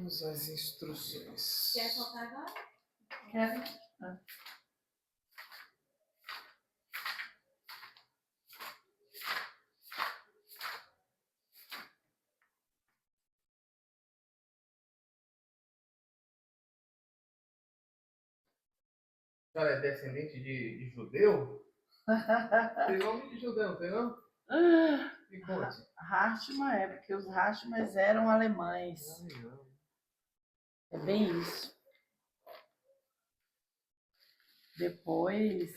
Vamos às instruções. Quer soltar agora? Quero. A senhora é descendente de judeu? Tem nome de judeu, não tem não? Me conte. Hartmann é, porque os Hartmanns eram alemães. É bem isso. Depois,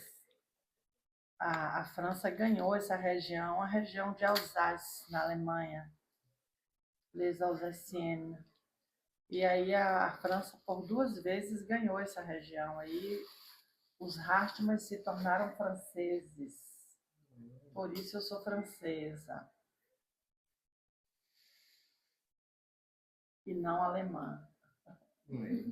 a França ganhou essa região, a região de Alsácia, na Alemanha. Les Alsaciennes. E aí a França, por 2 vezes, ganhou essa região. Aí os Hartmanns se tornaram franceses. Por isso eu sou francesa. E não alemã. Deixa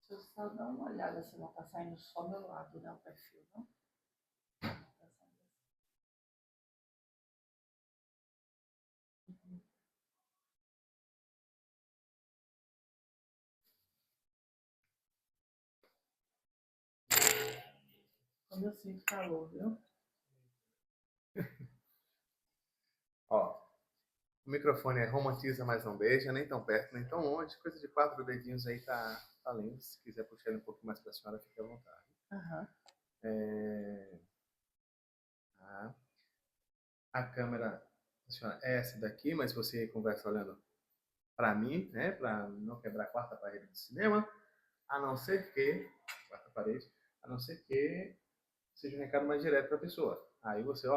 eu só dar uma olhada se não está saindo só meu lado, né? O perfil, não? Tá saindo. Como eu sinto calor, viu? Ó, o microfone é romantiza, mas não beija, nem tão perto, nem tão longe. Coisa de 4 dedinhos aí tá lindo. Se quiser puxar ele um pouco mais pra senhora, fique à vontade. Aham. A câmera da senhora é essa daqui, mas você conversa olhando para mim, né? Para não quebrar a quarta parede do cinema. A não ser que, quarta parede, a não ser que seja um recado mais direto para a pessoa. Aí você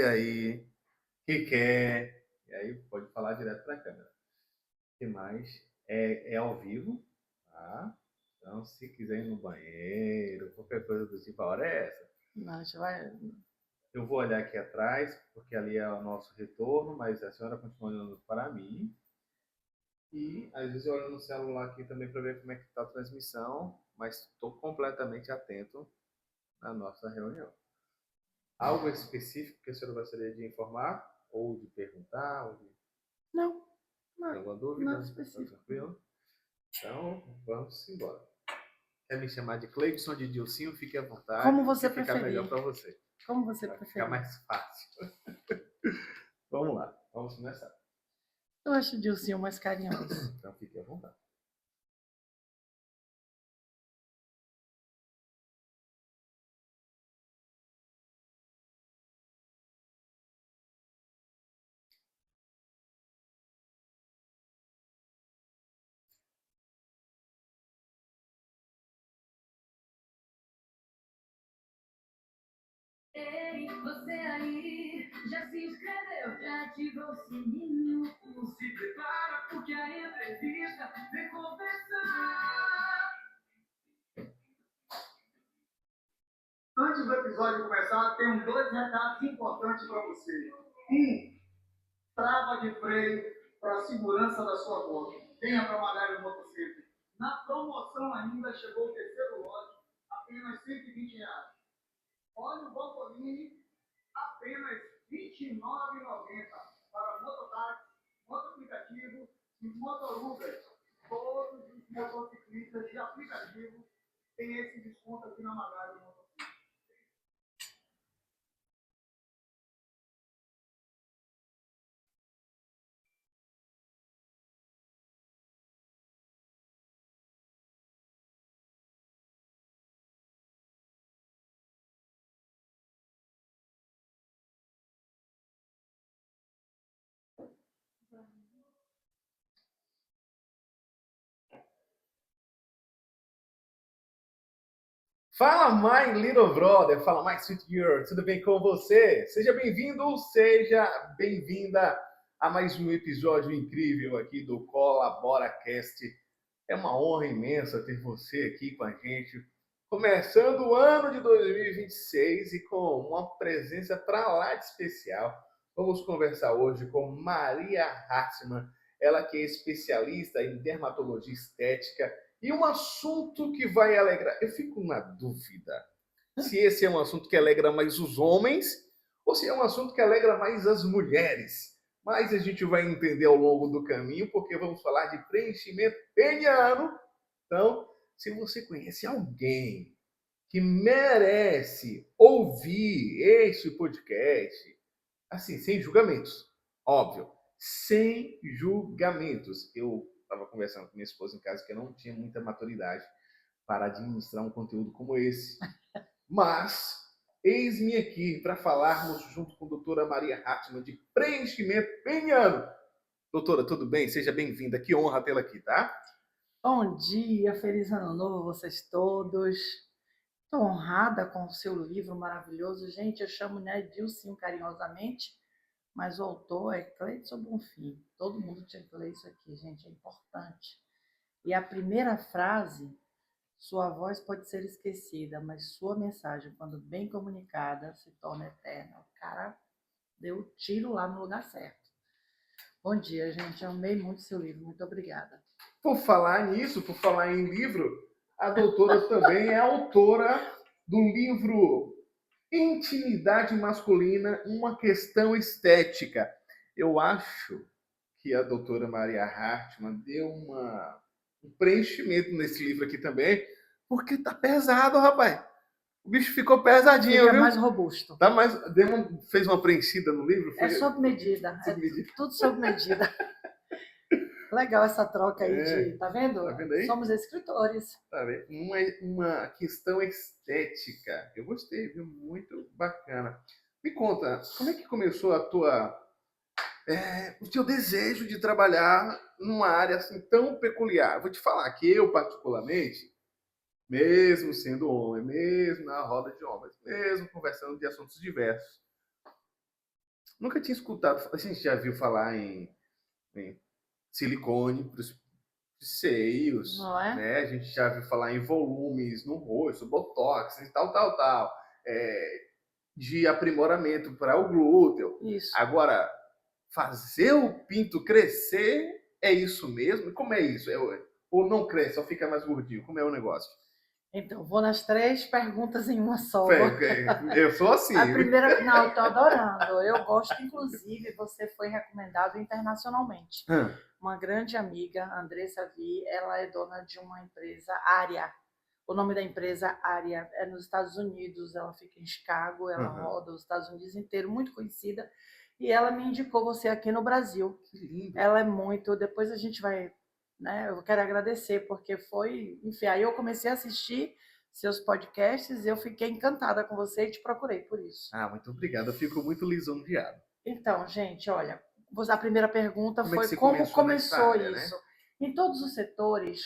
aí que quer, e aí pode falar direto para a câmera. O que mais? É ao vivo, tá? Então, se quiser ir no banheiro, qualquer coisa do tipo, a hora é essa. Não, a gente vai... Eu vou olhar aqui atrás, porque ali é o nosso retorno, mas a senhora continua olhando para mim. E às vezes eu olho no celular aqui também para ver como é que está a transmissão, mas estou completamente atento na nossa reunião. Algo específico que a senhora gostaria de informar? Ou de perguntar? Ou de... Não, Tem alguma dúvida? não específico. Tá tranquilo? Então, vamos embora. Quer me chamar de Cleibson, de Dilcinho? Fique à vontade. Como você ficar preferir. melhor para você. Como você Vai preferir. ficar mais fácil. Vamos lá, vamos começar. Eu acho o Dilcinho mais carinhoso. Então, fique à vontade. Ei, você aí, já se inscreveu, já ativou o sininho. Se prepara porque a entrevista vem conversar. Antes do episódio começar, tenho 2 recados importantes para você. Trava de freio para a segurança da sua moto. Venha para Magalhães Motociclo. Na promoção ainda chegou o 3º lote, apenas R$120. Óleo Bambolini, apenas R$29,90 para mototáxi, motoaplicativo e motorugas. Todos os motociclistas de aplicativo têm esse desconto aqui na Magalhães Motociclo. Fala, my little brother, fala, my sweet girl, tudo bem com você? Seja bem-vindo, seja bem-vinda a mais um episódio incrível aqui do ColaboraCast. É uma honra imensa ter você aqui com a gente, começando o ano de 2026 e com uma presença pra lá de especial. Vamos conversar hoje com Maria Hartmann, ela que é especialista em dermatologia estética. E um assunto que vai alegrar... Eu fico na dúvida. se esse é um assunto que alegra mais os homens ou se é um assunto que alegra mais as mulheres. Mas a gente vai entender ao longo do caminho, porque vamos falar de preenchimento peniano. Então, se você conhece alguém que merece ouvir este podcast, assim, sem julgamentos, óbvio, sem julgamentos. Eu estava conversando com minha esposa em casa que eu não tinha muita maturidade para administrar um conteúdo como esse. Mas, eis-me aqui para falarmos junto com a doutora Maria Hartmann de preenchimento peniano. Doutora, tudo bem? Seja bem-vinda. Que honra tê-la aqui, tá? Bom dia, feliz ano novo a vocês todos. Estou honrada com o seu livro maravilhoso. Gente, eu chamo né, Dilcinho carinhosamente, mas o autor é Cleidson Bonfim. Todo mundo tinha que ler isso aqui, gente, é importante. E a primeira frase, sua voz pode ser esquecida, mas sua mensagem, quando bem comunicada, se torna eterna. O cara deu o tiro lá no lugar certo. Bom dia, gente. Eu amei muito seu livro. Muito obrigada. Por falar nisso, por falar em livro, a doutora também é autora do livro Intimidade Masculina, uma questão estética. Eu acho que a doutora Maria Hartmann deu um preenchimento nesse livro aqui também, porque tá pesado, rapaz. O bicho ficou pesadinho, Ele é viu? mais robusto. Tá mais, fez uma preenchida no livro? É sob medida. Sob medida. É tudo sob medida. Legal essa troca aí de... Tá vendo? Tá vendo aí? Somos escritores. Tá vendo? Uma questão estética. Eu gostei, viu? Muito bacana. Me conta, como é que começou o teu desejo de trabalhar numa área assim tão peculiar? Vou te falar que eu, particularmente, mesmo sendo homem, mesmo na roda de homens, mesmo conversando de assuntos diversos, nunca tinha escutado. A gente já viu falar em silicone para os seios, Não é? né? A gente já viu falar em volumes no rosto, botox e tal, de aprimoramento para o glúteo. Isso. Agora, fazer o pinto crescer é isso mesmo? Como é isso? Ou não cresce, só fica mais gordinho? Como é o negócio? Então, vou nas 3 perguntas em uma só. Eu sou assim. A primeira, não, eu tô adorando. Eu gosto, inclusive, você foi recomendado internacionalmente. Uma grande amiga, Andressa Vi, ela é dona de uma empresa, Aria. O nome da empresa, Aria, é nos Estados Unidos. Ela fica em Chicago, ela roda os Estados Unidos inteiro, muito conhecida. E ela me indicou você aqui no Brasil. Que lindo. Ela é muito... Depois a gente vai... Né? Eu quero agradecer, porque foi... Enfim, aí eu comecei a assistir seus podcasts, eu fiquei encantada com você e te procurei por isso. Ah, muito obrigado. Eu fico muito lisonjeado. Então, gente, olha, a primeira pergunta Como foi como começou área, isso. Né? Em todos os setores,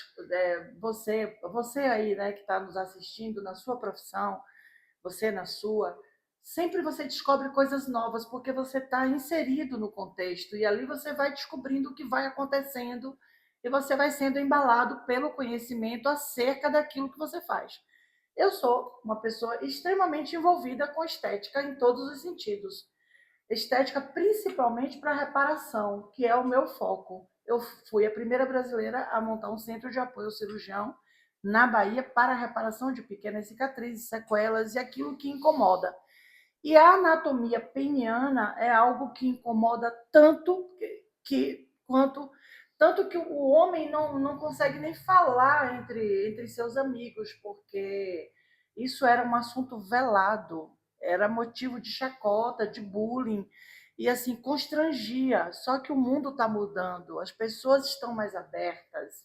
você aí, né, que está nos assistindo, na sua profissão, você na sua, sempre você descobre coisas novas, porque você está inserido no contexto, e ali você vai descobrindo o que vai acontecendo, e você vai sendo embalado pelo conhecimento acerca daquilo que você faz. Eu sou uma pessoa extremamente envolvida com estética em todos os sentidos. Estética principalmente para reparação, que é o meu foco. Eu fui a primeira brasileira a montar um centro de apoio ao cirurgião na Bahia para a reparação de pequenas cicatrizes, sequelas e aquilo que incomoda. E a anatomia peniana é algo que incomoda tanto que o homem não consegue nem falar entre seus amigos, porque isso era um assunto velado, era motivo de chacota, de bullying, e assim, constrangia. Só que o mundo está mudando, as pessoas estão mais abertas.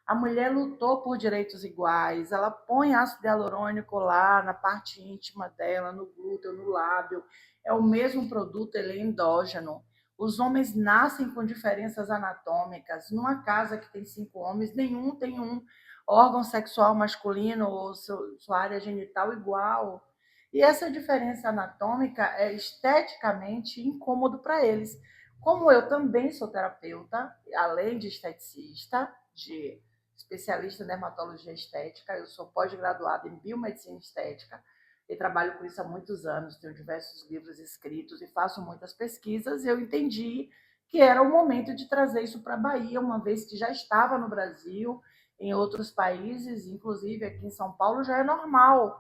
A mulher lutou por direitos iguais, ela põe ácido hialurônico lá na parte íntima dela, no glúteo, no lábio, é o mesmo produto, ele é endógeno. Os homens nascem com diferenças anatômicas. Numa casa que tem 5 homens, nenhum tem um órgão sexual masculino ou sua área genital igual. E essa diferença anatômica é esteticamente incômodo para eles. Como eu também sou terapeuta, além de esteticista, de especialista em dermatologia estética, eu sou pós-graduada em biomedicina estética e trabalho com isso há muitos anos, tenho diversos livros escritos e faço muitas pesquisas, e eu entendi que era o momento de trazer isso para a Bahia, uma vez que já estava no Brasil, em outros países, inclusive aqui em São Paulo, já é normal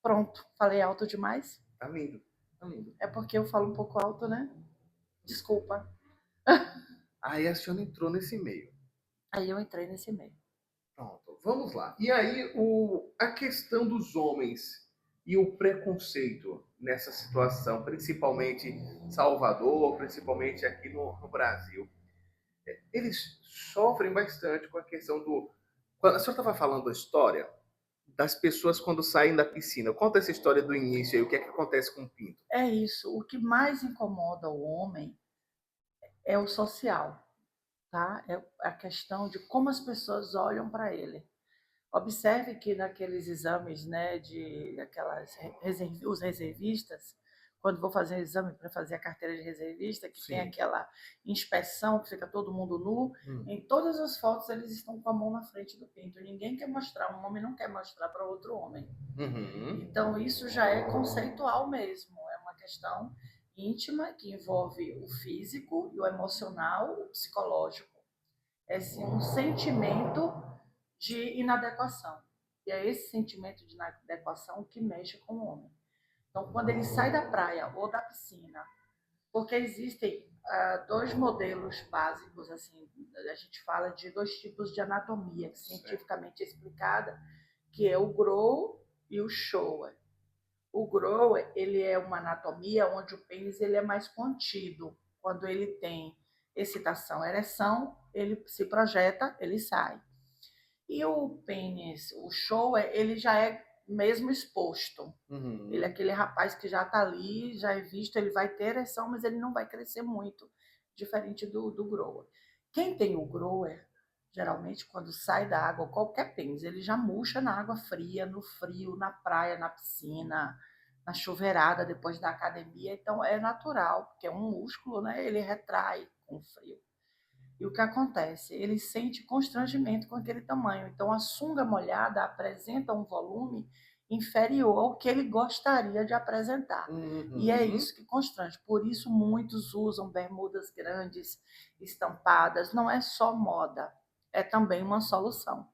Pronto, falei alto demais? Tá lindo, tá lindo. É porque eu falo um pouco alto, né? Desculpa. Aí a senhora entrou nesse meio. Aí eu entrei nesse meio. Pronto, vamos lá. E aí a questão dos homens e o preconceito nessa situação, principalmente em Salvador, principalmente aqui no Brasil. Eles sofrem bastante com a questão do. A senhora estava falando da história das pessoas quando saem da piscina. Conta essa história do início aí, o que é que acontece com o pinto? É isso. O que mais incomoda o homem é o social, tá? É a questão de como as pessoas olham para ele. Observe que naqueles exames, né, de aquelas os reservistas, quando vou fazer um exame para fazer a carteira de reservista, que tem Sim. aquela inspeção que fica todo mundo nu, em todas as fotos eles estão com a mão na frente do pinto. Ninguém quer mostrar, um homem não quer mostrar para outro homem. Uhum. Então isso já é conceitual mesmo, é uma questão íntima que envolve o físico e o emocional, o psicológico. É assim, um sentimento de inadequação. E é esse sentimento de inadequação que mexe com o homem. Então, quando ele sai da praia ou da piscina, porque existem dois modelos básicos, assim, a gente fala de dois tipos de anatomia cientificamente explicada, que é o grow e o shower. O grow, ele é uma anatomia onde o pênis ele é mais contido. Quando ele tem excitação, ereção, ele se projeta, ele sai. E o pênis, o show, ele já é mesmo exposto. Uhum. Ele é aquele rapaz que já está ali, já é visto, ele vai ter ereção, mas ele não vai crescer muito, diferente do grower. Quem tem o grower, geralmente quando sai da água, qualquer pênis, ele já murcha na água fria, no frio, na praia, na piscina, na chuveirada, depois da academia. Então é natural, porque é um músculo, né? Ele retrai com o frio. E o que acontece? Ele sente constrangimento com aquele tamanho. Então, a sunga molhada apresenta um volume inferior ao que ele gostaria de apresentar. Uhum. E é isso que constrange. Por isso, muitos usam bermudas grandes, estampadas. Não é só moda, é também uma solução.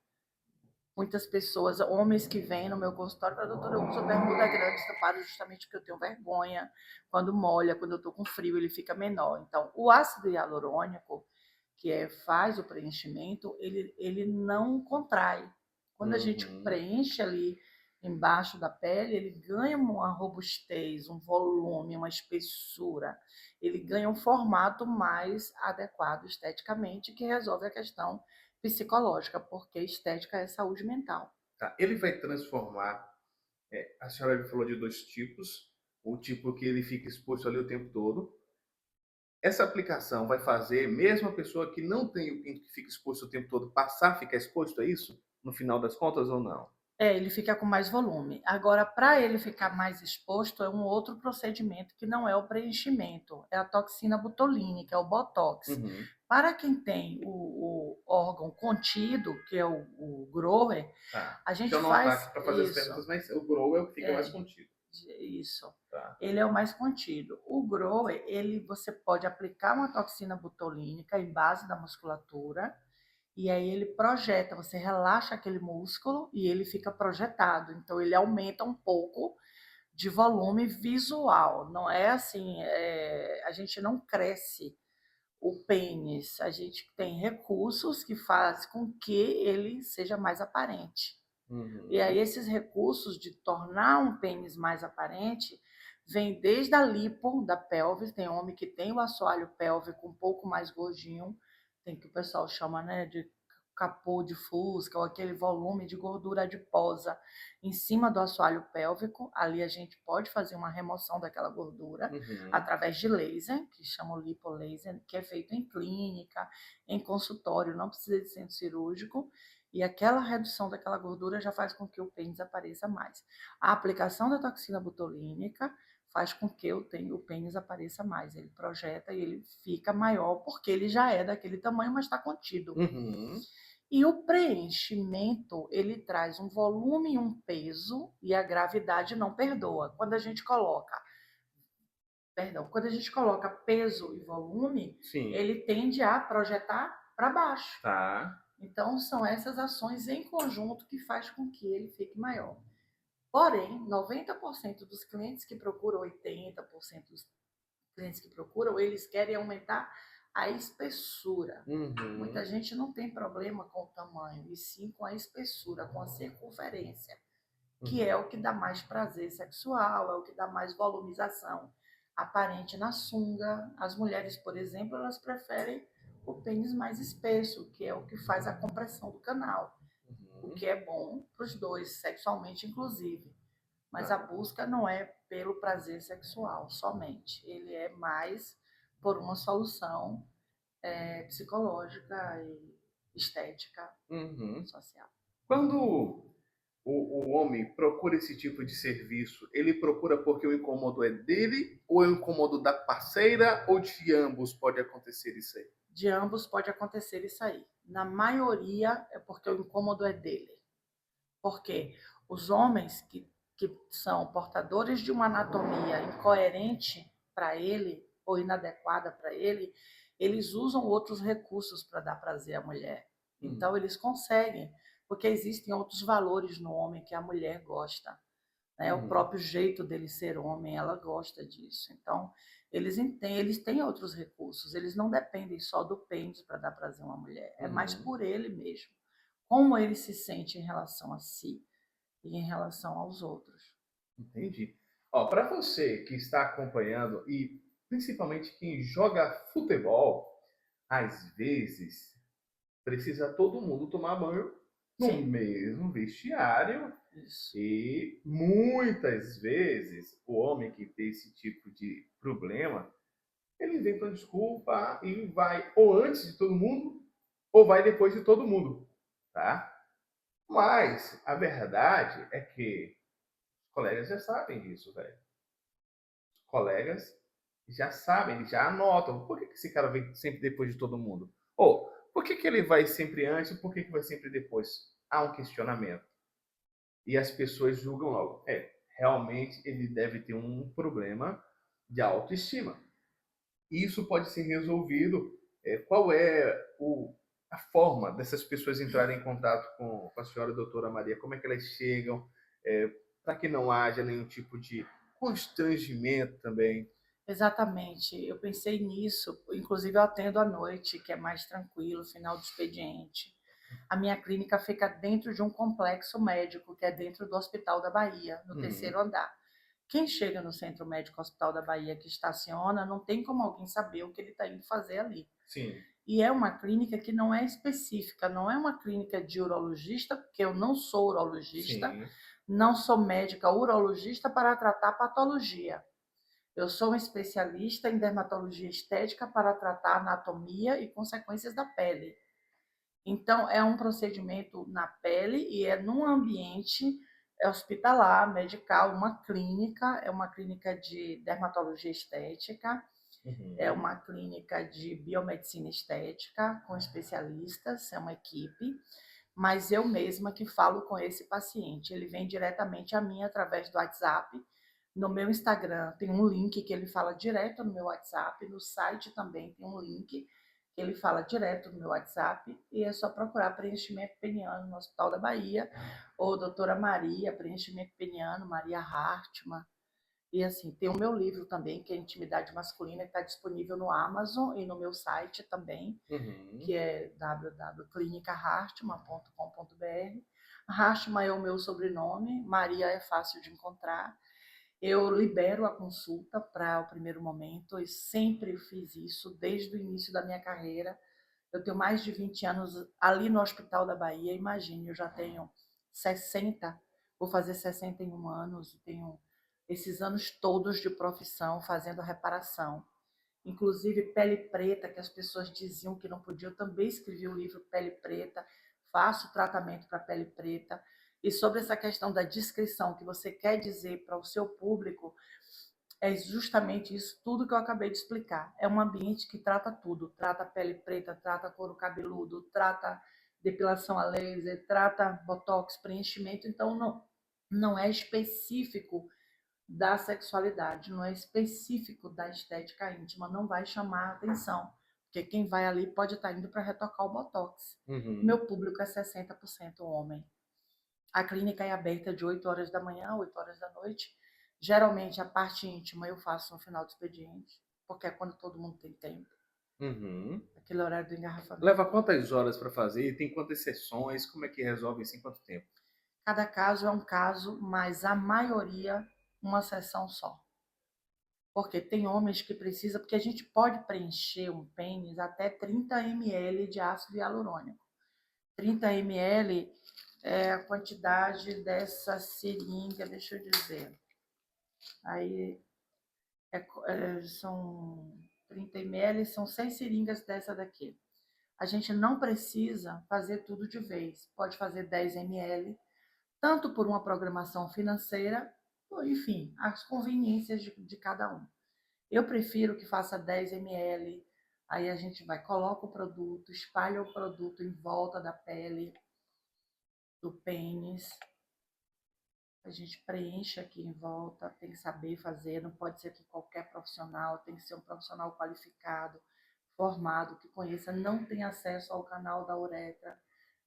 Muitas pessoas, homens que vêm no meu consultório, falam, doutora, eu uso bermuda grande estampada justamente porque eu tenho vergonha. Quando molha, quando eu estou com frio, ele fica menor. Então, o ácido hialurônico, faz o preenchimento, ele não contrai. Quando a gente preenche ali embaixo da pele, ele ganha uma robustez, um volume, uma espessura. Ele ganha um formato mais adequado esteticamente, que resolve a questão psicológica, porque estética é saúde mental. Tá. Ele vai transformar. A senhora falou de dois tipos. O tipo que ele fica exposto ali o tempo todo. Essa aplicação vai fazer, mesmo a pessoa que não tem o pinto que fica exposto o tempo todo, passar a ficar exposto a isso? No final das contas ou não? Ele fica com mais volume. Agora, para ele ficar mais exposto, é um outro procedimento que não é o preenchimento, é a toxina botulínica, é o Botox. Uhum. Para quem tem o órgão contido, que é o grower, Tá. a gente Deixa eu anotar faz aqui para fazer as isso. perguntas, mas o grow é o que fica mais contido. Isso. Tá. Ele é o mais contido. O grower, você pode aplicar uma toxina botulínica em base da musculatura, e aí ele projeta, você relaxa aquele músculo e ele fica projetado. Então ele aumenta um pouco de volume visual. Não é assim, a gente não cresce o pênis, a gente tem recursos que fazem com que ele seja mais aparente. Uhum. E aí esses recursos de tornar um pênis mais aparente vem desde a lipo da pelve, tem homem que tem o assoalho pélvico um pouco mais gordinho, tem que o pessoal chama, né, de capô de fusca, ou aquele volume de gordura adiposa em cima do assoalho pélvico. Ali a gente pode fazer uma remoção daquela gordura através de laser, que chama o lipolaser, que é feito em clínica, em consultório, não precisa de centro cirúrgico. E aquela redução daquela gordura já faz com que o pênis apareça mais. A aplicação da toxina botulínica faz com que o pênis apareça mais. Ele projeta e ele fica maior, porque ele já é daquele tamanho, mas está contido. E o preenchimento, ele traz um volume e um peso, e a gravidade não perdoa. Quando a gente coloca peso e volume, ele tende a projetar para baixo. Tá. Então, são essas ações em conjunto que faz com que ele fique maior. Porém, 90% dos clientes que procuram, 80% dos clientes que procuram, eles querem aumentar a espessura. Muita gente não tem problema com o tamanho, e sim com a espessura, com a circunferência, que é o que dá mais prazer sexual, é o que dá mais volumização aparente na sunga. As mulheres, por exemplo, elas preferem o pênis mais espesso, que é o que faz a compressão do canal, o que é bom para os dois, sexualmente inclusive. Mas a busca não é pelo prazer sexual somente, ele é mais por uma solução psicológica e estética, social. Quando o homem procura esse tipo de serviço, ele procura porque o incômodo é dele, ou é o incômodo da parceira, ou de ambos pode acontecer isso aí? De ambos pode acontecer isso aí. Na maioria é porque o incômodo é dele. Porque os homens que são portadores de uma anatomia incoerente para ele, ou inadequada para ele, eles usam outros recursos para dar prazer à mulher. Então, eles conseguem, porque existem outros valores no homem que a mulher gosta. Né? O próprio jeito dele ser homem, ela gosta disso. Então, eles têm outros recursos, eles não dependem só do pênis para dar prazer a uma mulher, é mais por ele mesmo. Como ele se sente em relação a si e em relação aos outros. Entendi. Ó, para você que está acompanhando e principalmente quem joga futebol, às vezes precisa todo mundo tomar banho no Sim. mesmo vestiário. Isso. E muitas vezes o homem que tem esse tipo de problema, ele inventa uma desculpa e vai ou antes de todo mundo ou vai depois de todo mundo, tá? Mas a verdade é que os colegas já sabem disso, velho. Os colegas já sabem, eles já anotam. Por que esse cara vem sempre depois de todo mundo? Ou por que ele vai sempre antes e por que vai sempre depois? Há um questionamento. E as pessoas julgam logo. Realmente ele deve ter um problema de autoestima. Isso pode ser resolvido. Qual é a forma dessas pessoas entrarem em contato com a senhora doutora Maria? Como é que elas chegam? Para que não haja nenhum tipo de constrangimento também. Exatamente, eu pensei nisso, inclusive eu atendo à noite, que é mais tranquilo, final do expediente. A minha clínica fica dentro de um complexo médico, que é dentro do Hospital da Bahia, no terceiro andar. Quem chega no Centro Médico Hospital da Bahia, que estaciona, não tem como alguém saber o que ele está indo fazer ali. Sim. E é uma clínica que não é específica, não é uma clínica de urologista, porque eu não sou urologista, Sim. não sou médica urologista para tratar patologia. Eu sou um especialista em dermatologia estética para tratar anatomia e consequências da pele. Então, é um procedimento na pele e é num ambiente hospitalar, medical, é uma clínica de dermatologia estética, é uma clínica de biomedicina estética com especialistas, é uma equipe, mas eu mesma que falo com esse paciente. Ele vem diretamente a mim através do WhatsApp. No meu Instagram tem um link que ele fala direto no meu WhatsApp, no site também tem um link que ele fala direto no meu WhatsApp, e é só procurar preenchimento peniano no Hospital da Bahia, ou doutora Maria, preenchimento peniano, Maria Hartmann. E assim, tem o meu livro também, que é Intimidade Masculina, que está disponível no Amazon e no meu site também, que é www.clinicahartmann.com.br. Hartmann é o meu sobrenome, Maria é fácil de encontrar. Eu libero a consulta para o primeiro momento e sempre fiz isso desde o início da minha carreira. Eu tenho mais de 20 anos ali no Hospital da Bahia, imagine, eu já tenho 60, vou fazer 61 anos, e tenho esses anos todos de profissão fazendo reparação. Inclusive pele preta, que as pessoas diziam que não podiam, eu também escrevi o livro Pele Preta, faço tratamento para pele preta. E sobre essa questão da descrição que você quer dizer para o seu público, é justamente isso tudo que eu acabei de explicar. É um ambiente que trata tudo, trata pele preta, trata couro cabeludo, trata depilação a laser, trata botox, preenchimento, então não é específico da sexualidade, não é específico da estética íntima, não vai chamar a atenção, porque quem vai ali pode estar indo para retocar o botox. Meu público é 60% homem. A clínica é aberta de 8 horas da manhã a 8 horas da noite. Geralmente a parte íntima eu faço no final do expediente, porque é quando todo mundo tem tempo, Uhum. aquele horário do engarrafamento. Leva quantas horas para fazer? Tem quantas sessões? Como é que resolve isso em quanto tempo? Cada caso é um caso, mas a maioria uma sessão só. Porque tem homens que precisam, porque a gente pode preencher um pênis até 30 ml de ácido hialurônico. 30 ml é a quantidade dessa seringa, deixa eu dizer. Aí são 30 ml, são 6 seringas dessa daqui. A gente não precisa fazer tudo de vez. Pode fazer 10 ml, tanto por uma programação financeira, enfim, as conveniências de cada um. Eu prefiro que faça 10 ml, aí a gente coloca o produto, espalha o produto em volta da pele do pênis, a gente preenche aqui em volta, tem que saber fazer, não pode ser que qualquer profissional, tem que ser um profissional qualificado, formado, que conheça, não tem acesso ao canal da uretra,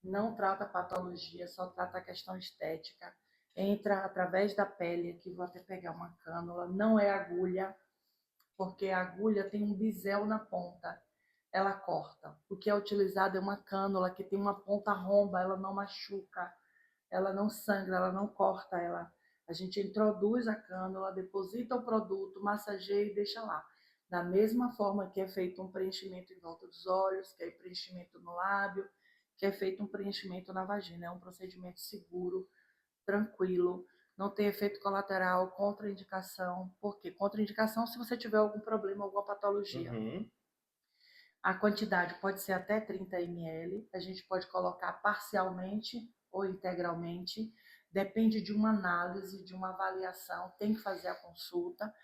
não trata patologia, só trata a questão estética, entra através da pele, aqui vou até pegar uma cânula, não é agulha, porque a agulha tem um bisel na ponta, ela corta. O que é utilizado é uma cânula que tem uma ponta romba, ela não machuca, ela não sangra, ela não corta, a gente introduz a cânula, deposita o produto, massageia e deixa lá. Da mesma forma que é feito um preenchimento em volta dos olhos, que é preenchimento no lábio, que é feito um preenchimento na vagina. É um procedimento seguro, tranquilo, não tem efeito colateral, contraindicação. Por quê? Contraindicação se você tiver algum problema, alguma patologia. Uhum. A quantidade pode ser até 30 ml, a gente pode colocar parcialmente ou integralmente, depende de uma análise, de uma avaliação, tem que fazer a consulta,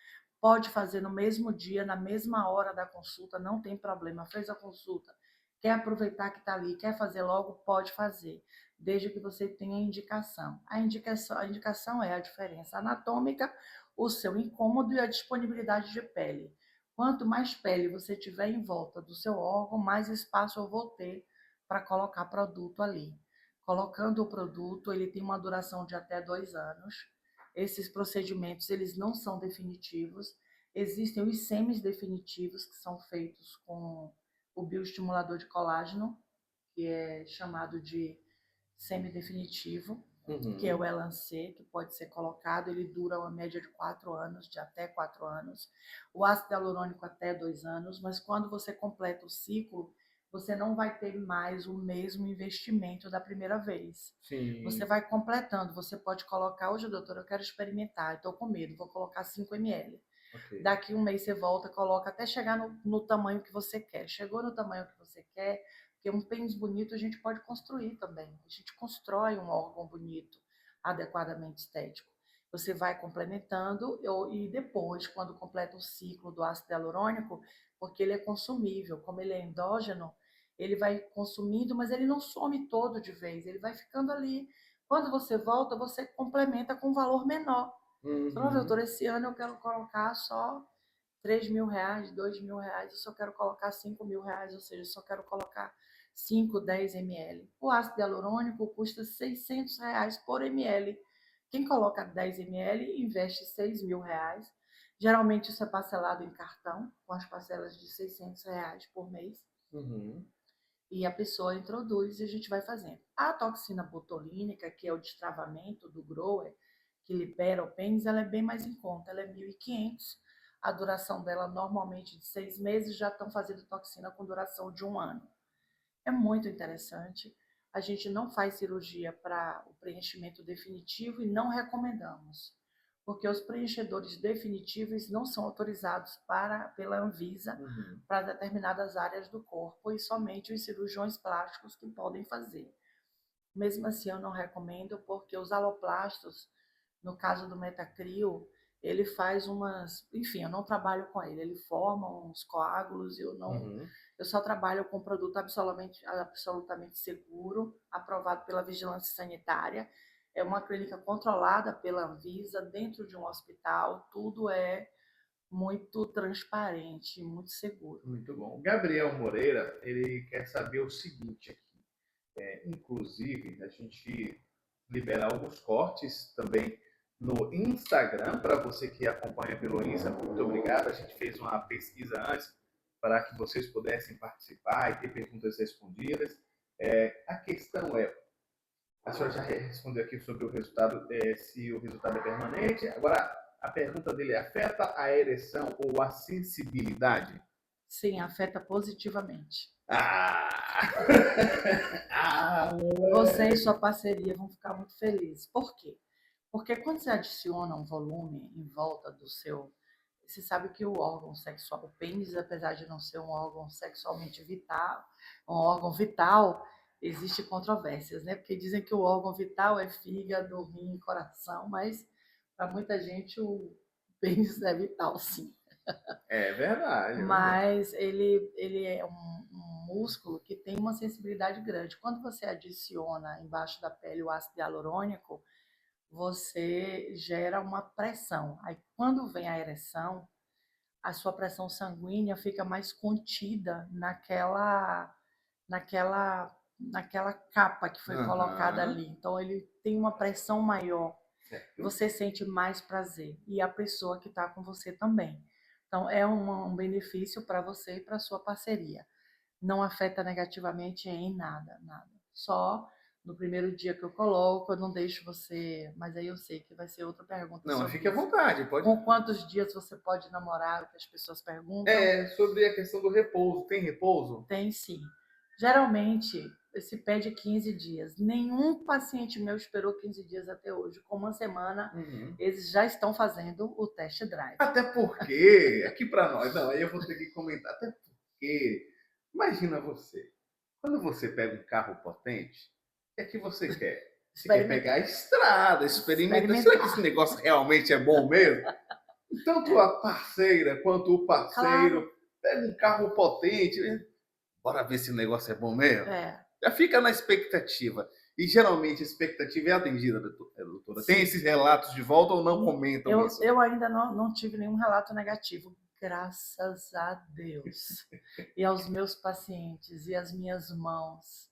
pode fazer no mesmo dia, na mesma hora da consulta, não tem problema, fez a consulta, quer aproveitar que está ali, quer fazer logo, pode fazer, desde que você tenha indicação. A indicação é a diferença anatômica, o seu incômodo e a disponibilidade de pele. Quanto mais pele você tiver em volta do seu órgão, mais espaço eu vou ter para colocar produto ali. Colocando o produto, ele tem uma duração de até 2 anos. Esses procedimentos, eles não são definitivos. Existem os semi-definitivos, que são feitos com o bioestimulador de colágeno, que é chamado de semi-definitivo, que é o Elancê, que pode ser colocado, ele dura uma média de 4 anos, de até 4 anos. O ácido hialurônico até 2 anos, mas quando você completa o ciclo, você não vai ter mais o mesmo investimento da primeira vez. Sim. Você vai completando, você pode colocar, hoje, doutora, eu quero experimentar, estou com medo, vou colocar 5 ml. Okay. Daqui um mês você volta, coloca até chegar no tamanho que você quer. Chegou no tamanho que você quer, porque um pênis bonito a gente pode construir também. A gente constrói um órgão bonito, adequadamente estético. Você vai complementando e depois, quando completa o ciclo do ácido hialurônico, porque ele é consumível, como ele é endógeno, ele vai consumindo, mas ele não some todo de vez, ele vai ficando ali. Quando você volta, você complementa com um valor menor. Falou, doutor, esse ano eu quero colocar só 3 mil reais, 2 mil reais, eu só quero colocar 5 mil reais, ou seja, eu só quero colocar 5, 10 ml. O ácido hialurônico custa 600 reais por ml. Quem coloca 10 ml investe 6 mil reais. Geralmente isso é parcelado em cartão, com as parcelas de 600 reais por mês. Uhum. E a pessoa introduz e a gente vai fazendo. A toxina botulínica, que é o destravamento do grower, que libera o pênis, ela é bem mais em conta, ela é 1.500. A duração dela normalmente de 6 meses, já estão fazendo toxina com duração de 1 ano. É muito interessante. A gente não faz cirurgia para o preenchimento definitivo e não recomendamos, porque os preenchedores definitivos não são autorizados pela Anvisa para determinadas áreas do corpo e somente os cirurgiões plásticos que podem fazer. Mesmo assim, eu não recomendo, porque os aloplastos, no caso do Metacrio, ele faz umas... Enfim, eu não trabalho com ele. Ele forma uns coágulos e eu só trabalho com produto absolutamente seguro, aprovado pela Vigilância Sanitária. É uma clínica controlada pela Anvisa, dentro de um hospital. Tudo é muito transparente, muito seguro. Muito bom. O Gabriel Moreira, ele quer saber o seguinte aqui. Inclusive, a gente liberar alguns cortes também no Instagram, para você que acompanha pelo Insta. Muito obrigado. A gente fez uma pesquisa antes para que vocês pudessem participar e ter perguntas respondidas. A questão é, a senhora já respondeu aqui sobre o resultado, se o resultado é permanente. Agora, a pergunta dele é: afeta a ereção ou a sensibilidade? Sim, afeta positivamente. Ah! Ah, Você e sua parceria vão ficar muito felizes. Por quê? Porque quando você adiciona um volume em volta do seu. Você sabe que o órgão sexual, o pênis, apesar de não ser um órgão sexualmente vital, um órgão vital, existe controvérsias, né? Porque dizem que o órgão vital é fígado, rim, coração, mas para muita gente o pênis é vital, sim. é verdade, é verdade. Mas ele é um músculo que tem uma sensibilidade grande. Quando você adiciona embaixo da pele o ácido hialurônico, você gera uma pressão. Aí, quando vem a ereção, a sua pressão sanguínea fica mais contida naquela capa que foi colocada Aham. ali. Então, ele tem uma pressão maior. Certo. Você sente mais prazer. E a pessoa que está com você também. Então, é um benefício para você e para sua parceria. Não afeta negativamente em nada, nada. Só no primeiro dia que eu coloco, eu não deixo você. Mas aí eu sei que vai ser outra pergunta Não, sobre fique à isso. vontade, pode. Com quantos dias você pode namorar? O que as pessoas perguntam. Sobre a questão do repouso. Tem repouso? Tem sim. Geralmente, se pede 15 dias. Nenhum paciente meu esperou 15 dias até hoje. Com uma semana, Uhum. eles já estão fazendo o test drive. Até porque, aqui para nós, não, aí eu vou ter que comentar, até porque, imagina você, quando você pega um carro potente, o que é que você quer? Você quer pegar a estrada, experimentar. Será que esse negócio realmente é bom mesmo? Tanto a parceira quanto o parceiro Claro. pega um carro potente, né? Bora ver se o negócio é bom mesmo? É. Já fica na expectativa. E geralmente a expectativa é atendida, doutora. Sim. Tem esses relatos de volta ou não comentam isso? Eu ainda não tive nenhum relato negativo, graças a Deus. E aos meus pacientes e às minhas mãos.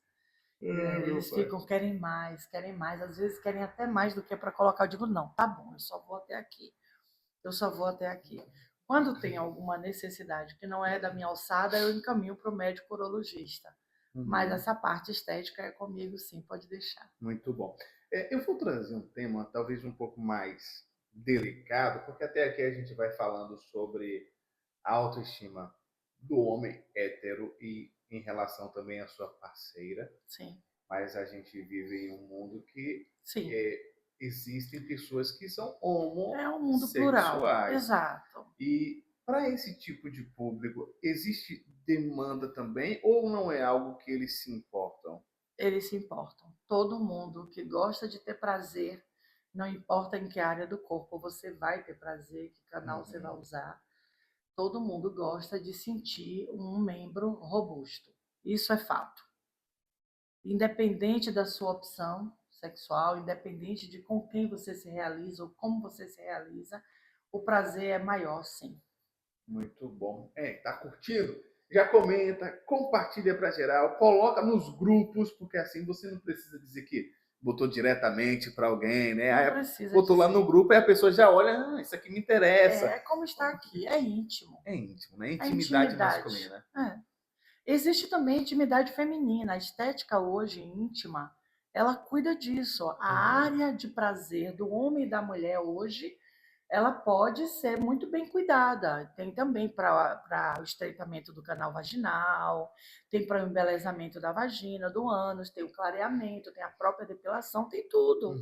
Eles ficam, querem mais, às vezes querem até mais do que para colocar. Eu digo, não, tá bom, eu só vou até aqui. Quando tem alguma necessidade que não é da minha alçada, eu encaminho para o médico urologista. Mas essa parte estética é comigo, sim, pode deixar. Muito bom. Eu vou trazer um tema talvez um pouco mais delicado, porque até aqui a gente vai falando sobre a autoestima do homem hétero e em relação também à sua parceira. Sim. Mas a gente vive em um mundo que Sim. Existem pessoas que são É um mundo plural. homossexuais. Exato. E para esse tipo de público, existe demanda também ou não é algo que eles se importam? Eles se importam. Todo mundo que gosta de ter prazer, não importa em que área do corpo você vai ter prazer, que canal você vai usar, todo mundo gosta de sentir um membro robusto. Isso é fato. Independente da sua opção sexual, independente de com quem você se realiza ou como você se realiza, o prazer é maior, sim. Muito bom. Tá curtindo? Já comenta, compartilha para geral, coloca nos grupos, porque assim você não precisa dizer que botou diretamente para alguém, né? Não Aí precisa botou lá dizer. no grupo e a pessoa já olha, isso aqui me interessa. É como está aqui, é íntimo. É íntimo, né? É Intimidade intimidade. masculina. Existe também intimidade feminina. A estética hoje íntima, ela cuida disso. A área de prazer do homem e da mulher hoje, ela pode ser muito bem cuidada. Tem também para o estreitamento do canal vaginal, tem para o embelezamento da vagina, do ânus, tem o clareamento, tem a própria depilação, tem tudo.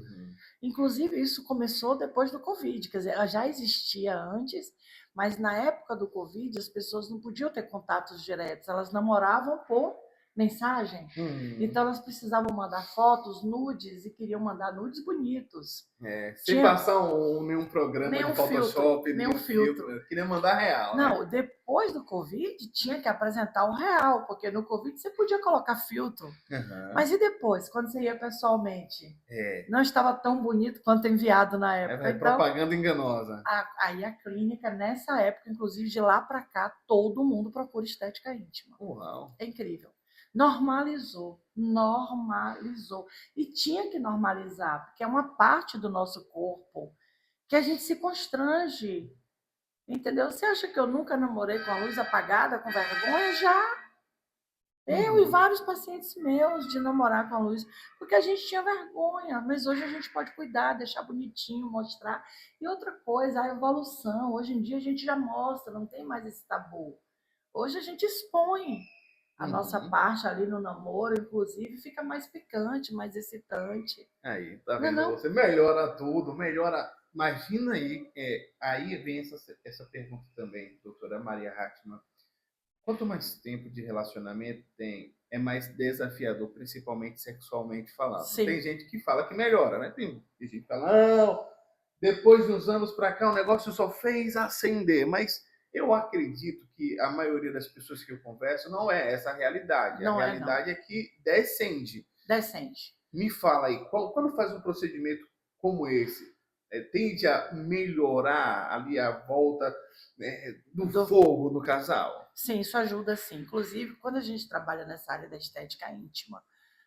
Inclusive, isso começou depois do Covid, quer dizer, ela já existia antes, mas na época do Covid as pessoas não podiam ter contatos diretos, elas namoravam por mensagem. Então elas precisavam mandar fotos, nudes, e queriam mandar nudes bonitos. Sem passar nenhum programa nenhum de Photoshop, filtro, nenhum filtro. Queria mandar real, Não, né? depois do Covid tinha que apresentar o real, porque no Covid você podia colocar filtro. Mas e depois, quando você ia pessoalmente? Não estava tão bonito quanto enviado na época. Então, propaganda enganosa. Aí a clínica, nessa época, inclusive de lá para cá, todo mundo procura estética íntima. Uau. É incrível. Normalizou, normalizou. E tinha que normalizar, porque é uma parte do nosso corpo que a gente se constrange, entendeu? Você acha que eu nunca namorei com a luz apagada, com vergonha? Já. Eu e vários pacientes meus de namorar com a luz, porque a gente tinha vergonha, mas hoje a gente pode cuidar, deixar bonitinho, mostrar. E outra coisa, a evolução. Hoje em dia a gente já mostra, não tem mais esse tabu. Hoje a gente expõe a nossa parte ali no namoro, inclusive, fica mais picante, mais excitante. Aí, tá Não é vendo? não? Você melhora tudo, melhora. Imagina aí, aí vem essa pergunta também, doutora Maria Hartmann. Quanto mais tempo de relacionamento tem, é mais desafiador, principalmente sexualmente falando. Tem Sim, gente que fala que melhora, né? Tem gente que fala, não, depois de uns anos para cá o negócio só fez acender. Mas eu acredito que a maioria das pessoas que eu converso não é essa a realidade. A não é não. realidade é que descende. Decente. Me fala aí, quando faz um procedimento como esse, tende a melhorar ali a volta, né, do fogo do casal? Sim, isso ajuda sim. Inclusive, quando a gente trabalha nessa área da estética íntima,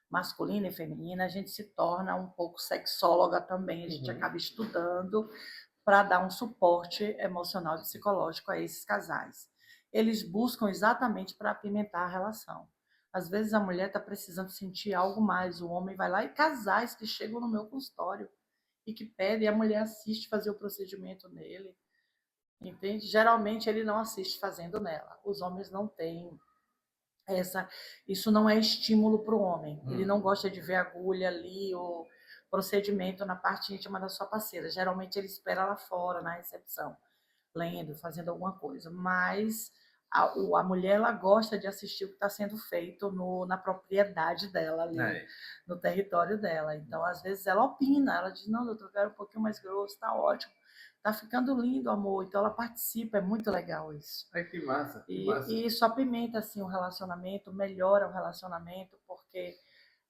masculina e feminina, a gente se torna um pouco sexóloga também. A gente acaba estudando para dar um suporte emocional e psicológico a esses casais. Eles buscam exatamente para apimentar a relação. Às vezes a mulher está precisando sentir algo mais, o homem vai lá, e casais que chegam no meu consultório e que pedem, a mulher assiste fazer o procedimento nele, entende? Geralmente ele não assiste fazendo nela. Os homens não têm essa, isso não é estímulo para o homem. Ele não gosta de ver agulha ali ou procedimento na parte íntima da sua parceira. Geralmente ele espera lá fora na recepção, lendo, fazendo alguma coisa. Mas a mulher ela gosta de assistir o que está sendo feito na propriedade dela ali, É. no território dela. Então, às vezes ela opina, ela diz, não, doutor, eu quero um pouquinho mais grosso, tá ótimo. Tá ficando lindo, amor. Então ela participa, é muito legal isso. Ai, que massa, que E, massa. e isso apimenta assim o relacionamento, melhora o relacionamento, porque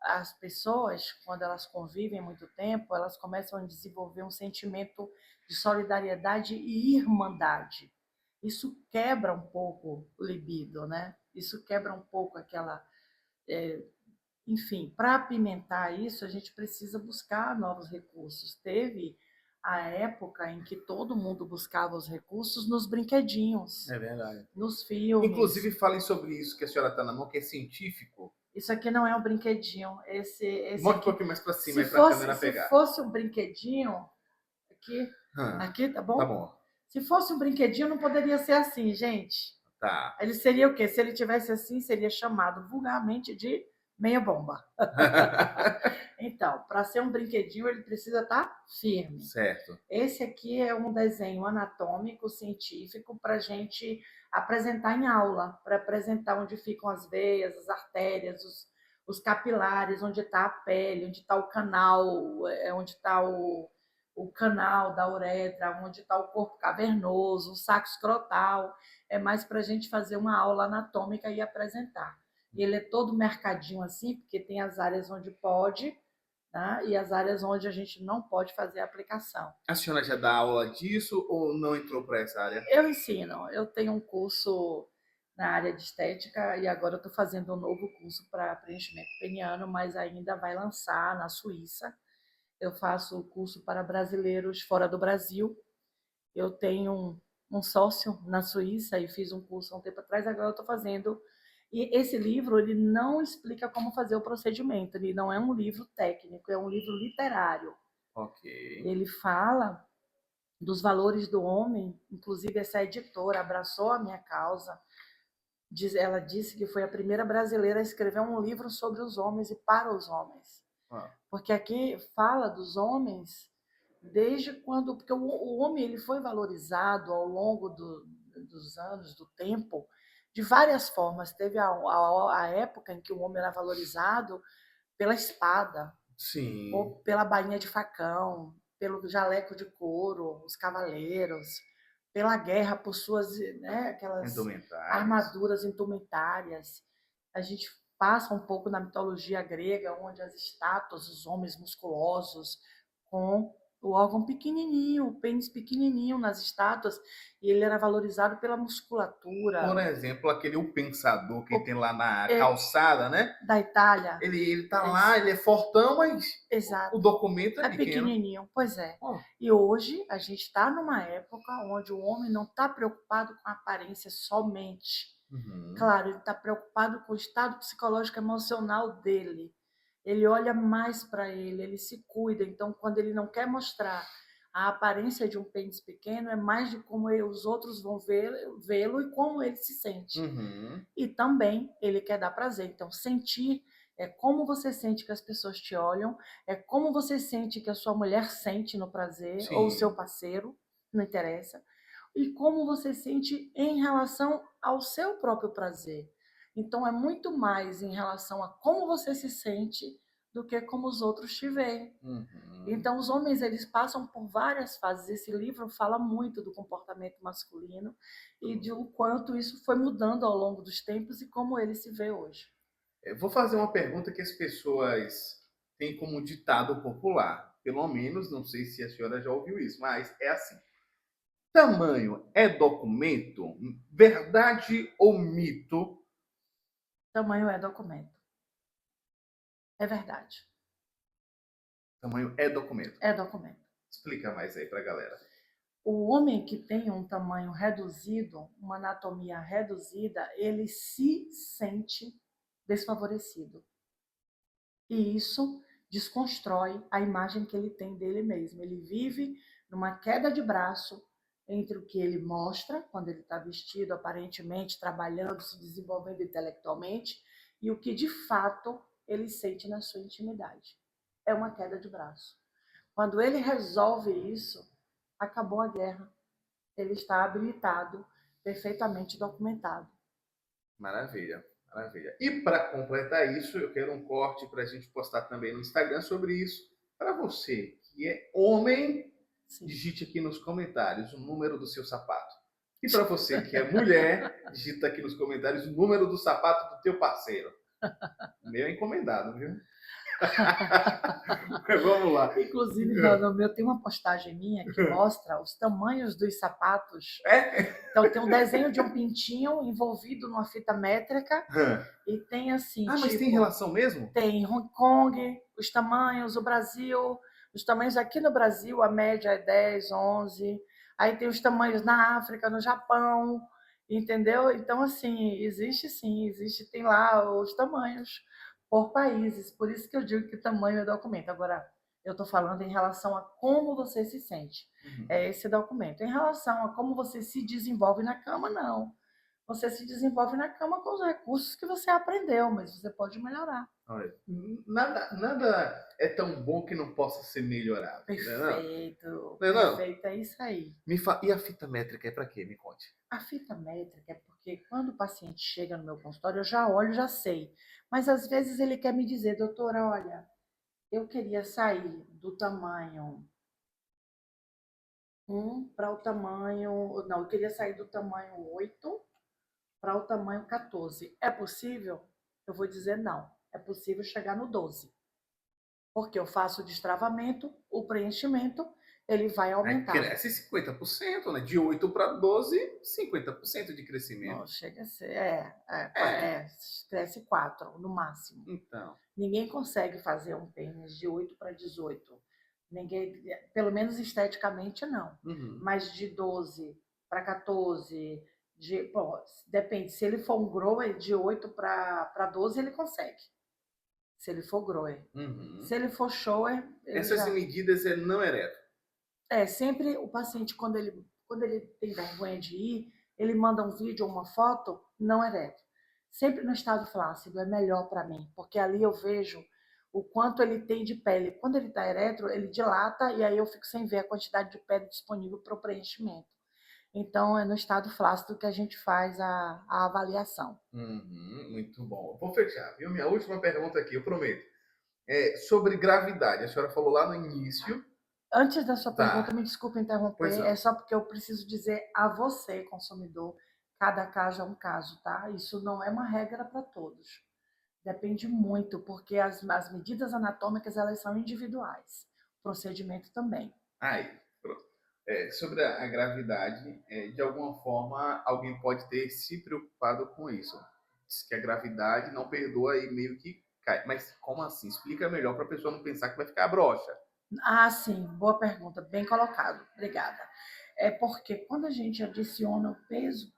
as pessoas, quando elas convivem muito tempo, elas começam a desenvolver um sentimento de solidariedade e irmandade. Isso quebra um pouco o libido, né? Isso quebra um pouco aquela. Enfim, para apimentar isso, a gente precisa buscar novos recursos. Teve a época em que todo mundo buscava os recursos nos brinquedinhos, É verdade. nos filmes. Inclusive, falem sobre isso que a senhora está na mão, que é científico. Isso aqui não é um brinquedinho. Esse Mostra um aqui, pouquinho mais para cima, se para a fosse, câmera se pegar. fosse um brinquedinho, aqui, aqui, tá bom? Tá bom. Se fosse um brinquedinho, não poderia ser assim, gente. Tá. Ele seria o quê? Se ele tivesse assim, seria chamado vulgarmente de meia bomba. Então, para ser um brinquedinho, ele precisa estar firme. Certo. Esse aqui é um desenho anatômico, científico, para a gente apresentar em aula, para apresentar onde ficam as veias, as artérias, os capilares, onde está a pele, onde está o canal, onde está o canal da uretra, onde está o corpo cavernoso, o saco escrotal. É mais para a gente fazer uma aula anatômica e apresentar. E ele é todo mercadinho assim, porque tem as áreas onde pode, tá? E as áreas onde a gente não pode fazer a aplicação. A senhora já dá aula disso ou não entrou para essa área? Eu ensino, eu tenho um curso na área de estética e agora eu estou fazendo um novo curso para preenchimento peniano, mas ainda vai lançar na Suíça. Eu faço o curso para brasileiros fora do Brasil. Eu tenho um sócio na Suíça e fiz um curso há um tempo atrás, agora eu estou fazendo. E esse livro, ele não explica como fazer o procedimento, ele não é um livro técnico, é um livro literário. Ok. Ele fala dos valores do homem, inclusive essa editora abraçou a minha causa. Ela disse que foi a primeira brasileira a escrever um livro sobre os homens e para os homens. Porque aqui fala dos homens desde quando, porque o homem ele foi valorizado ao longo dos anos, do tempo, de várias formas. Teve a época em que o homem era valorizado pela espada, Sim. ou pela bainha de facão, pelo jaleco de couro, os cavaleiros, pela guerra por suas, né, aquelas armaduras indumentárias. A gente passa um pouco na mitologia grega, onde as estátuas, os homens musculosos, com O órgão pequenininho, o pênis pequenininho nas estátuas, e ele era valorizado pela musculatura. Por exemplo, aquele O Pensador que O- tem lá na é- calçada, né? Da Itália. Ele tá É lá, isso. ele é fortão, mas Exato. o documento é É pequeno. pequenininho, pois é. Ó, E hoje a gente está numa época onde o homem não está preocupado com a aparência somente. uhum. Claro, ele está preocupado com o estado psicológico emocional dele. Ele olha mais para ele se cuida. Então, quando ele não quer mostrar a aparência de um pênis pequeno, é mais de como os outros vão vê-lo e como ele se sente. Uhum. E também ele quer dar prazer. Então, sentir é como você sente que as pessoas te olham, é como você sente que a sua mulher sente no prazer, Sim. ou o seu parceiro, não interessa, e como você sente em relação ao seu próprio prazer. Então, é muito mais em relação a como você se sente do que como os outros te veem. Uhum. Então, os homens, eles passam por várias fases. Esse livro fala muito do comportamento masculino e de o quanto isso foi mudando ao longo dos tempos e como ele se vê hoje. Eu vou fazer uma pergunta que as pessoas têm como ditado popular. Pelo menos, não sei se a senhora já ouviu isso, mas é assim. Tamanho é documento? Verdade ou mito? Tamanho é documento. É verdade. Tamanho é documento. É documento. Explica mais aí pra galera. O homem que tem um tamanho reduzido, uma anatomia reduzida, ele se sente desfavorecido. E isso desconstrói a imagem que ele tem dele mesmo. Ele vive numa queda de braço entre o que ele mostra, quando ele está vestido, aparentemente, trabalhando, se desenvolvendo intelectualmente, e o que de fato ele sente na sua intimidade. É uma queda de braço. Quando ele resolve isso, acabou a guerra. Ele está habilitado, perfeitamente documentado. Maravilha, maravilha. E para completar isso, eu quero um corte para a gente postar também no Instagram sobre isso. Para você que é homem, Sim. digite aqui nos comentários o número do seu sapato. E para você que é mulher, digita aqui nos comentários o número do sapato do teu parceiro. O meu é encomendado, viu? Vamos lá. Inclusive, no meu tem uma postagem minha que mostra os tamanhos dos sapatos. É? Então, tem um desenho de um pintinho envolvido numa fita métrica e tem assim, Ah, mas tem relação mesmo? Tem Hong Kong, os tamanhos, o Brasil, os tamanhos aqui no Brasil, a média é 10, 11. Aí tem os tamanhos na África, no Japão, entendeu? Então, assim, existe sim, tem lá os tamanhos por países. Por isso que eu digo que tamanho é documento. Agora, eu estou falando em relação a como você se sente. Uhum. É esse documento. Em relação a como você se desenvolve na cama, não. Você se desenvolve na cama com os recursos que você aprendeu, mas você pode melhorar. Olha, nada é tão bom que não possa ser melhorado. Perfeito, não? perfeito, é isso aí. E a fita métrica é para quê? Me conte. A fita métrica é porque quando o paciente chega no meu consultório, eu já olho, já sei. Mas às vezes ele quer me dizer, doutora, olha, eu queria sair do tamanho 1 para o tamanho. Não, eu queria sair do tamanho 8 para o tamanho 14. É possível? Eu vou dizer não. É possível chegar no 12. Porque eu faço o destravamento, o preenchimento, ele vai aumentar. Aí cresce 50%, né? De 8 para 12, 50% de crescimento. Não, chega a ser. Cresce 4 no máximo. Então. Ninguém consegue fazer um pênis de 8 para 18. Ninguém, pelo menos esteticamente, não. Uhum. Mas de 12 para 14, depende. Se ele for um grower, de 8 para 12, ele consegue. Se ele for grower. Uhum. Se ele for shower... Essas medidas é não ereto. Sempre o paciente, quando ele tem vergonha de ir, ele manda um vídeo ou uma foto não ereto. Sempre no estado flácido é melhor para mim, porque ali eu vejo o quanto ele tem de pele. Quando ele está ereto, ele dilata e aí eu fico sem ver a quantidade de pele disponível para o preenchimento. Então, é no estado flácido que a gente faz a avaliação. Muito bom. Vou fechar, viu? Minha última pergunta aqui, eu prometo. É sobre gravidade. A senhora falou lá no início. Antes da sua pergunta, me desculpe interromper, é só porque eu preciso dizer a você, consumidor, cada caso é um caso, tá? Isso não é uma regra para todos. Depende muito, porque as medidas anatômicas elas são individuais. O procedimento também. Aí, pronto. Sobre a gravidade, de alguma forma, alguém pode ter se preocupado com isso. Diz que a gravidade não perdoa e meio que cai. Mas como assim? Explica melhor para a pessoa não pensar que vai ficar broxa. Ah, sim, boa pergunta, bem colocado, obrigada. É porque quando a gente adiciona o peso,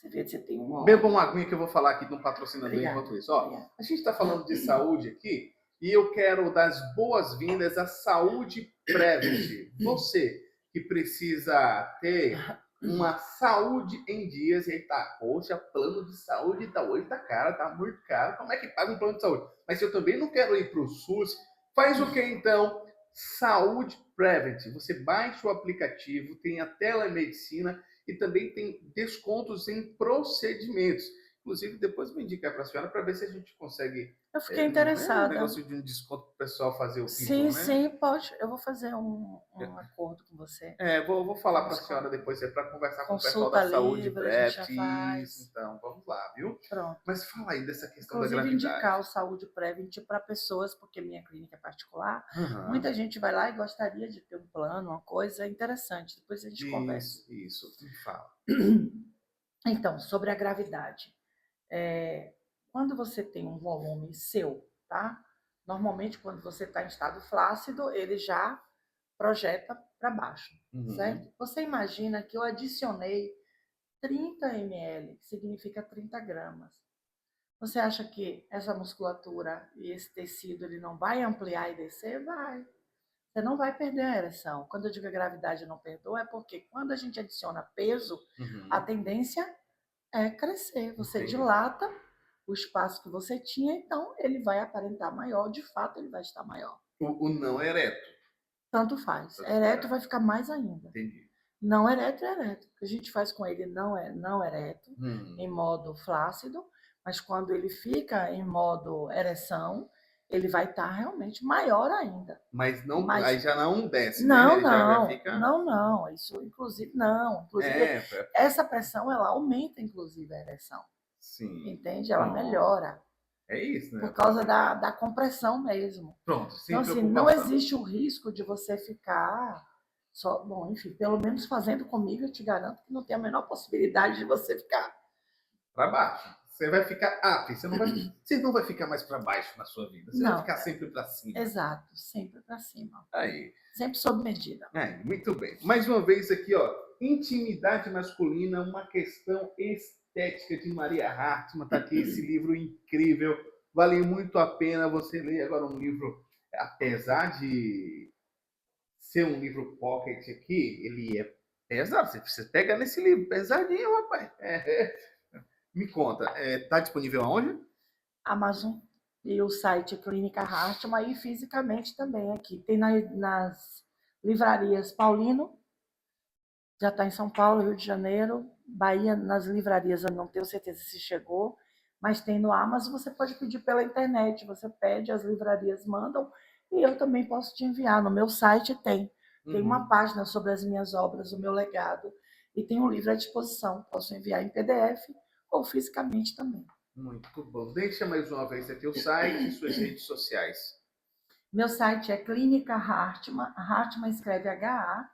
você vê que você tem um Beba óleo. uma aguinha que eu vou falar aqui de um patrocinador Obrigada, enquanto isso. Ó, obrigada. a gente está falando de saúde aqui e eu quero dar as boas-vindas à Saúde Prevent. Você que precisa ter uma saúde em dias e aí tá, poxa, plano de saúde tá hoje tá caro, tá muito caro. Como é que paga um plano de saúde? Mas eu também não quero ir para o SUS. Faz o que então? Saúde Prevent. Você baixa o aplicativo, tem a telemedicina e também tem descontos em procedimentos. Inclusive, depois eu vou indicar para a senhora para ver se a gente consegue Eu fiquei um interessada. negócio de um desconto para o pessoal fazer o Sim, pintão, né? sim, pode. Eu vou fazer um acordo com você. Vou falar para a Desconto. senhora depois, para conversar com o pessoal da Consulta saúde livre, a gente já PrEP. Isso, faz. então, vamos lá, viu? Pronto. Mas fala aí dessa questão da Inclusive, indicar gravidade. o Saúde Prevent para pessoas, porque minha clínica é particular. Aham. Muita gente vai lá e gostaria de ter um plano, uma coisa interessante. Depois a gente conversa. Isso, me fala. Então, sobre a gravidade. Quando você tem um volume seu, tá? Normalmente, quando você está em estado flácido, ele já projeta para baixo, certo? Você imagina que eu adicionei 30 ml, que significa 30 gramas. Você acha que essa musculatura e esse tecido ele não vai ampliar e descer? Vai. Você não vai perder a ereção. Quando eu digo que a gravidade não perdoa, é porque quando a gente adiciona peso, a tendência é crescer. Você Entendi. dilata o espaço que você tinha, então ele vai aparentar maior, de fato ele vai estar maior. O não ereto. Tanto faz. Ereto vai ficar mais ainda. Entendi. Não ereto é ereto. O que a gente faz com ele não ereto, em modo flácido, mas quando ele fica em modo ereção, ele vai estar realmente maior ainda. Mas não, Mas- aí já não desce, né? Não, Ele já não, fica. não. Isso, inclusive, não. Inclusive, essa pressão, ela aumenta, inclusive, a ereção. Sim. Entende? Ela melhora. É isso, né? Por causa da compressão mesmo. Pronto, sem Então, assim, não existe o risco de você ficar só. Bom, enfim, pelo menos fazendo comigo, eu te garanto que não tem a menor possibilidade de você ficar para baixo. Você vai ficar você não vai ficar mais para baixo na sua vida. Você vai ficar sempre para cima. Exato, sempre para cima. Aí. Sempre sob medida. Aí, muito bem. Mais uma vez aqui, ó, intimidade masculina, uma questão estética de Maria Hartmann. Tá aqui esse livro incrível. Vale muito a pena você ler agora um livro, apesar de ser um livro pocket aqui, ele é pesado. Você pega nesse livro, pesadinho, rapaz. Me conta, tá disponível aonde? Amazon e o site Clínica Hartmann e fisicamente também aqui. Tem nas livrarias Paulino, já está em São Paulo, Rio de Janeiro, Bahia, nas livrarias eu não tenho certeza se chegou, mas tem no Amazon, você pode pedir pela internet, você pede, as livrarias mandam, e eu também posso te enviar. No meu site tem uma página sobre as minhas obras, o meu legado, e tem um livro à disposição, posso enviar em PDF ou fisicamente também. Muito bom. Deixa mais uma vez aqui o site e suas redes sociais. Meu site é Clínica Hartmann, Hartmann escreve Hartmann,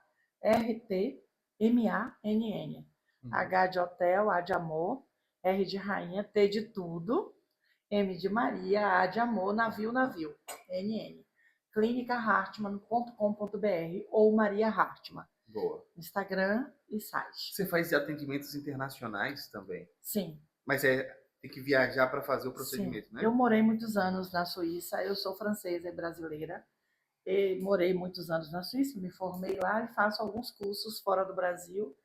H de hotel, A de amor, R de rainha, T de tudo, M de Maria, A de amor, navio, NN. clinicahartmann.com.br ou Maria Hartmann. Boa. Instagram e site. Você faz atendimentos internacionais também? Sim. Mas tem que viajar para fazer o procedimento, Sim. né? Eu morei muitos anos na Suíça, eu sou francesa e brasileira. E morei muitos anos na Suíça, me formei lá e faço alguns cursos fora do Brasil.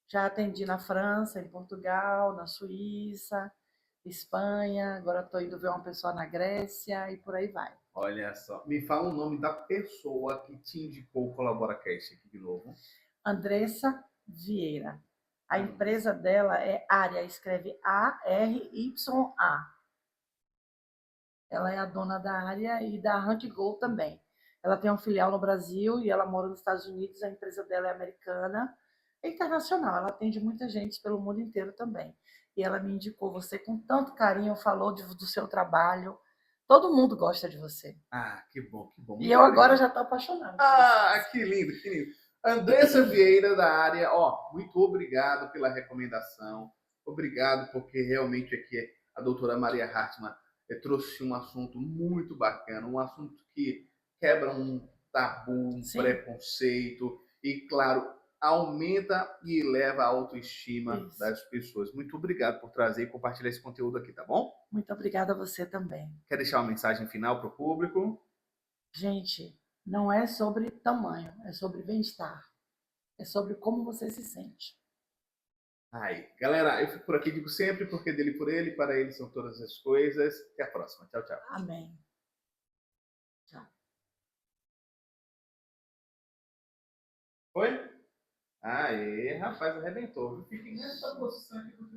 Já atendi na França, em Portugal, na Suíça, Espanha, agora estou indo ver uma pessoa na Grécia e por aí vai. Olha só, me fala o nome da pessoa que te indicou o ColaboraCast aqui de novo. Andressa Vieira. A empresa dela é Área, escreve A-R-Y-A. Ela é a dona da Área e da Rank Go também. Ela tem uma filial no Brasil e ela mora nos Estados Unidos, a empresa dela é americana, é internacional, ela atende muita gente pelo mundo inteiro também. E ela me indicou, você com tanto carinho falou do seu trabalho, Todo mundo gosta de você. Ah, que bom, que bom. E Muito eu agora obrigado. já tô apaixonada. Ah, que lindo, que lindo. Andressa Vieira da área, ó, muito obrigado pela recomendação. Obrigado porque realmente aqui a doutora Maria Hartmann trouxe um assunto muito bacana, um assunto que quebra um tabu, um Sim. preconceito e, claro, aumenta e eleva a autoestima Isso. das pessoas. Muito obrigado por trazer e compartilhar esse conteúdo aqui, tá bom? Muito obrigada a você também. Quer deixar uma mensagem final para o público? Gente, não é sobre tamanho, é sobre bem-estar. É sobre como você se sente. Aí, galera, eu fico por aqui, digo sempre, porque dele por ele, para ele são todas as coisas. Até a próxima. Tchau, tchau. Amém. Tchau. Foi? Aê, rapaz, arrebentou. Fiquem nessa posição aqui do